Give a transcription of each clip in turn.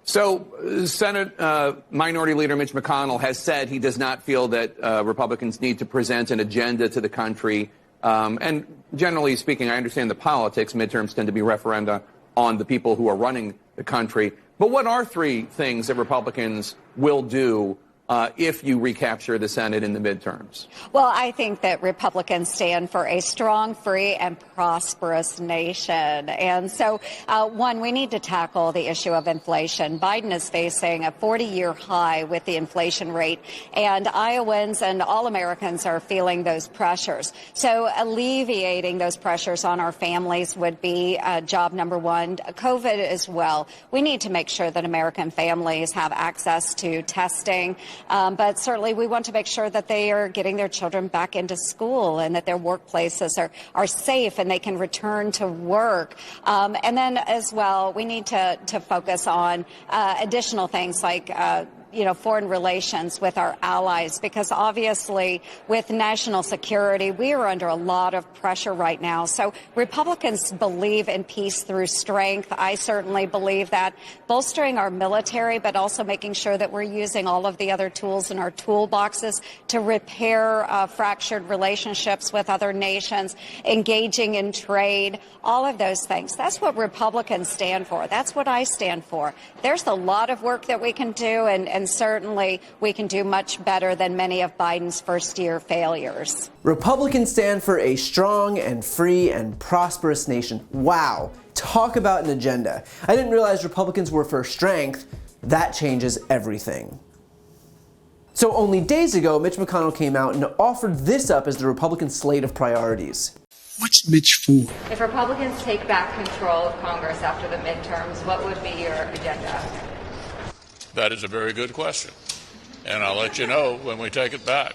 Senate Minority Leader Mitch McConnell has said he does not feel that Republicans need to present an agenda to the country. And generally speaking, I understand the politics. Midterms tend to be referenda on the people who are running the country. But what are three things that Republicans will do if you recapture the Senate in the midterms? Well, I think that Republicans stand for a strong, free, and prosperous nation. And so, one, we need to tackle the issue of inflation. Biden is facing a 40-year high with the inflation rate, and Iowans and all Americans are feeling those pressures. So alleviating those pressures on our families would be job number one. COVID as well. We need to make sure that American families have access to testing. But certainly we want to make sure that they are getting their children back into school and that their workplaces are safe and they can return to work. And then as well, we need to focus on additional things like foreign relations with our allies, because obviously with national security, we are under a lot of pressure right now. So Republicans believe in peace through strength. I certainly believe that bolstering our military, but also making sure that we're using all of the other tools in our toolboxes to repair fractured relationships with other nations, engaging in trade, all of those things. That's what Republicans stand for. That's what I stand for. There's a lot of work that we can do, and certainly we can do much better than many of Biden's first-year failures. Republicans stand for a strong and free and prosperous nation. Wow, talk about an agenda. I didn't realize Republicans were for strength. That changes everything. So only days ago, Mitch McConnell came out and offered this up as the Republican slate of priorities. What's Mitch for? If Republicans take back control of Congress after the midterms, what would be your agenda? That is a very good question, and I'll let you know when we take it back.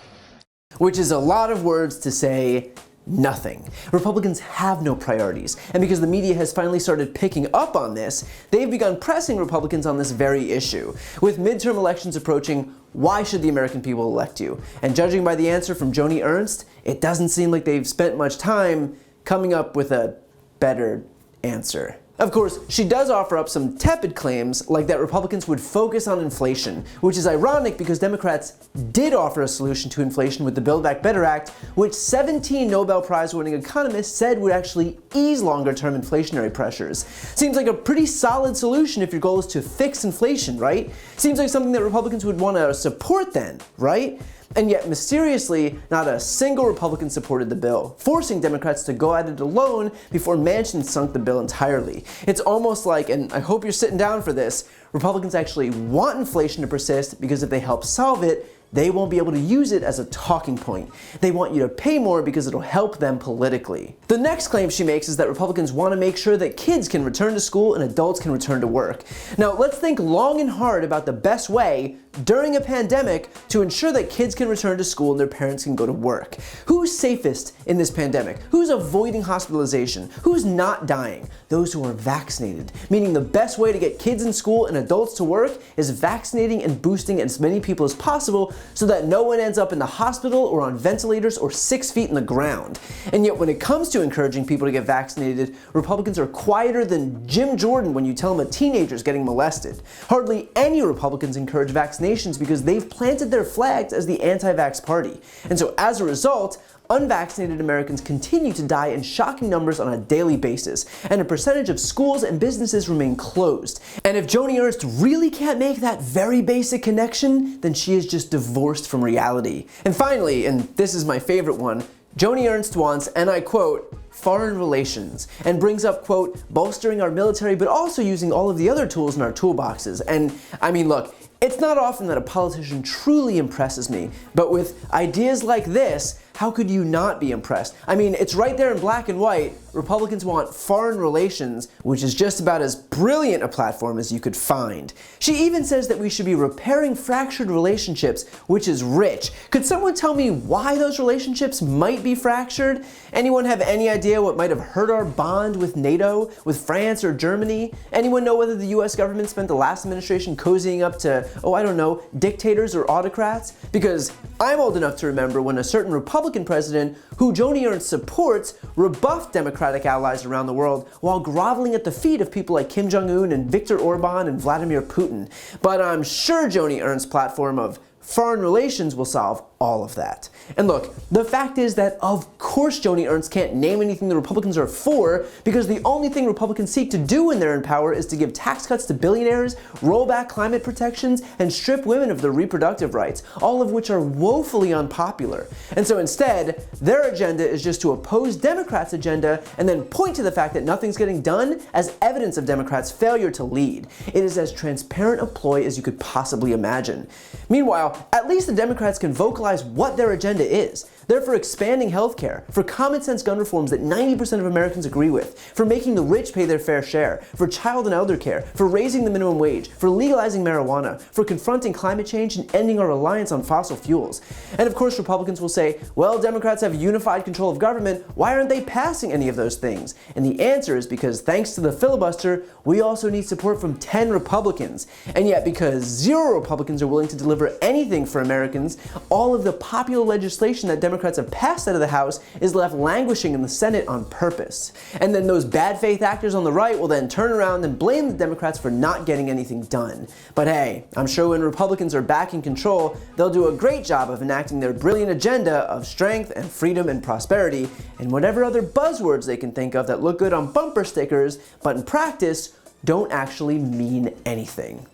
Which is a lot of words to say nothing. Republicans have no priorities, and because the media has finally started picking up on this, they've begun pressing Republicans on this very issue. With midterm elections approaching, why should the American people elect you? And judging by the answer from Joni Ernst, it doesn't seem like they've spent much time coming up with a better answer. Of course, she does offer up some tepid claims, like that Republicans would focus on inflation, which is ironic because Democrats did offer a solution to inflation with the Build Back Better Act, which 17 Nobel Prize-winning economists said would actually ease longer-term inflationary pressures. Seems like a pretty solid solution if your goal is to fix inflation, right? Seems like something that Republicans would want to support then, right? And yet, mysteriously, not a single Republican supported the bill, forcing Democrats to go at it alone before Manchin sunk the bill entirely. It's almost like, and I hope you're sitting down for this, Republicans actually want inflation to persist because if they help solve it, they won't be able to use it as a talking point. They want you to pay more because it'll help them politically. The next claim she makes is that Republicans want to make sure that kids can return to school and adults can return to work. Now, let's think long and hard about the best way during a pandemic to ensure that kids can return to school and their parents can go to work. Who's safest in this pandemic? Who's avoiding hospitalization? Who's not dying? Those who are vaccinated. Meaning the best way to get kids in school and adults to work is vaccinating and boosting as many people as possible so that no one ends up in the hospital or on ventilators or 6 feet in the ground. And yet when it comes to encouraging people to get vaccinated, Republicans are quieter than Jim Jordan when you tell him a teenager is getting molested. Hardly any Republicans encourage vaccinations because they've planted their flags as the anti-vax party. And so as a result, unvaccinated Americans continue to die in shocking numbers on a daily basis, and a percentage of schools and businesses remain closed. And if Joni Ernst really can't make that very basic connection, then she is just divorced from reality. And finally, and this is my favorite one, Joni Ernst wants, and I quote, foreign relations, and brings up, quote, bolstering our military, but also using all of the other tools in our toolboxes. And I mean, look, it's not often that a politician truly impresses me, but with ideas like this, how could you not be impressed? I mean, it's right there in black and white. Republicans want foreign relations, which is just about as brilliant a platform as you could find. She even says that we should be repairing fractured relationships, which is rich. Could someone tell me why those relationships might be fractured? Anyone have any idea what might have hurt our bond with NATO, with France or Germany? Anyone know whether the US government spent the last administration cozying up to to, I don't know, dictators or autocrats? Because I'm old enough to remember when a certain Republican president, who Joni Ernst supports, rebuffed Democratic allies around the world while groveling at the feet of people like Kim Jong-un and Viktor Orban and Vladimir Putin. But I'm sure Joni Ernst's platform of foreign relations will solve all of that. And look, the fact is that of course Joni Ernst can't name anything the Republicans are for, because the only thing Republicans seek to do when they're in power is to give tax cuts to billionaires, roll back climate protections, and strip women of their reproductive rights, all of which are woefully unpopular. And so instead, their agenda is just to oppose Democrats' agenda and then point to the fact that nothing's getting done as evidence of Democrats' failure to lead. It is as transparent a ploy as you could possibly imagine. Meanwhile, at least the Democrats can vocalize what their agenda is. They're for expanding healthcare, for common sense gun reforms that 90% of Americans agree with, for making the rich pay their fair share, for child and elder care, for raising the minimum wage, for legalizing marijuana, for confronting climate change and ending our reliance on fossil fuels. And of course Republicans will say, well, Democrats have unified control of government, why aren't they passing any of those things? And the answer is because thanks to the filibuster, we also need support from 10 Republicans. And yet because 0 Republicans are willing to deliver anything for Americans, all of the popular legislation that Democrats have passed out of the House is left languishing in the Senate on purpose. And then those bad faith actors on the right will then turn around and blame the Democrats for not getting anything done. But hey, I'm sure when Republicans are back in control, they'll do a great job of enacting their brilliant agenda of strength and freedom and prosperity and whatever other buzzwords they can think of that look good on bumper stickers, but in practice don't actually mean anything.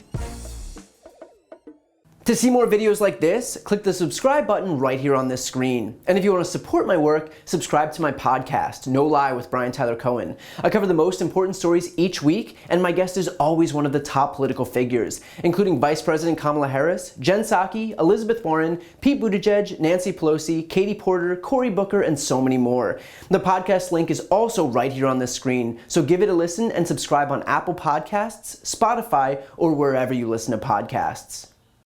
To see more videos like this, click the subscribe button right here on this screen. And if you want to support my work, subscribe to my podcast, No Lie with Brian Tyler Cohen. I cover the most important stories each week, and my guest is always one of the top political figures, including Vice President Kamala Harris, Jen Psaki, Elizabeth Warren, Pete Buttigieg, Nancy Pelosi, Katie Porter, Cory Booker, and so many more. The podcast link is also right here on this screen, so give it a listen and subscribe on Apple Podcasts, Spotify, or wherever you listen to podcasts.